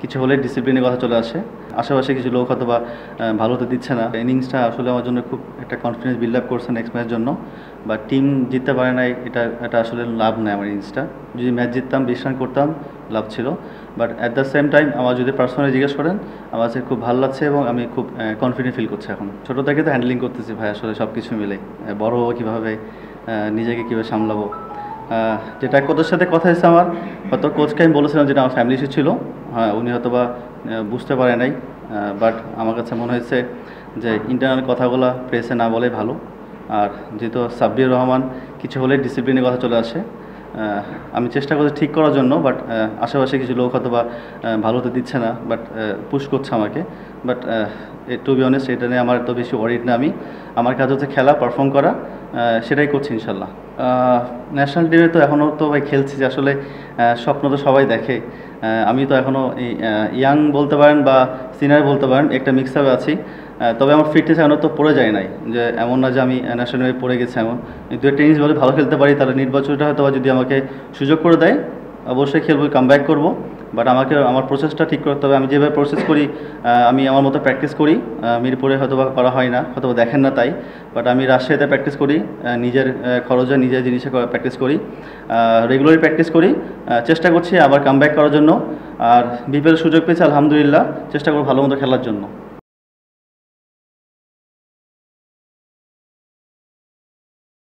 কিছু হলে ডিসিপ্লিনের কথা চলে আসে। আশেপাশে কিছু লোক হয়তো বা ভালো হতে দিচ্ছে না। ইনিংসটা আসলে আমার জন্য খুব একটা কনফিডেন্স বিল্ড আপ করছে নেক্সট ম্যাচের জন্য। বা টিম জিততে পারে নাই, এটা আসলে লাভ নেই আমার ইনিংসটা। যদি ম্যাচ জিততাম 20 রান করতাম, লাভ ছিল। But at the same time আমার যদি পার্সোনালি জিজ্ঞেস করেন, আমার কাছে খুব ভালো লাগছে এবং আমি খুব কনফিডেন্ট ফিল করছি এখন। ছোটো থেকে তো হ্যান্ডলিং করতেছি ভাই, আসলে সব কিছু মিলে বড় হবো কীভাবে, নিজেকে কীভাবে সামলাবো। যেটা কোচের সাথে কথা হয়েছে আমার, হয়তো কোচকে আমি বলেছিলাম যেটা আমার ফ্যামিলি ইস্যু ছিল। হ্যাঁ, উনি হয়তো বা বুঝতে পারে নাই। বাট আমার কাছে মনে হয়েছে যে ইন্টারনাল কথাগুলো প্রেসে না বলে ভালো। আর যেহেতু সাব্বির রহমান কিছু হলে ডিসিপ্লিনের কথা চলে আসে, আমি চেষ্টা করছি ঠিক করার জন্য। বাট আশেপাশে কিছু লোক হয়তো বা ভালো হতে দিচ্ছে না, বাট পুশ করছে আমাকে। বাট টু বি অনেস্ট, এটা নিয়ে আমার তো বেশি ওয়ারিড না। আমার কাজ হচ্ছে খেলা, পারফর্ম করা, সেটাই করছি ইনশাল্লাহ। ন্যাশনাল টিমে তো এখনও তো ভাই খেলছি, যে আসলে স্বপ্ন তো সবাই দেখে। আমি তো এখনও ইয়াং বলতে পারেন বা সিনিয়র বলতে পারেন, একটা মিক্স আপে আছি। তবে আমার ফিটনেস এখনও তো পড়ে যায় নাই, যে এমন না যে আমি ন্যাশনাল টিমে পড়ে গেছি এমন। দু একটা ইনিংস বলে ভালো খেলতে পারি, তাহলে নির্বাচনটা হয়তো যদি আমাকে সুযোগ করে দেয় অবশ্যই খেলবো, কাম ব্যাক করবো। বাট আমাকে আমার প্রসেসটা ঠিক করতে হবে। আমি যেভাবে প্রসেস করি, আমি আমার মতো প্র্যাকটিস করি। মিরপুরে হয়তো বা করা হয় না, হয়তো দেখেন না তাই। বাট আমি রাজশাহীতে প্র্যাকটিস করি, নিজের খরচে নিজের জিনিসে প্র্যাকটিস করি, রেগুলারই প্র্যাকটিস করি। চেষ্টা করছি আবার কাম ব্যাক করার জন্য। আর বিপিএল সুযোগ পেয়েছি আলহামদুলিল্লাহ, চেষ্টা করবো ভালো মতো খেলার জন্য।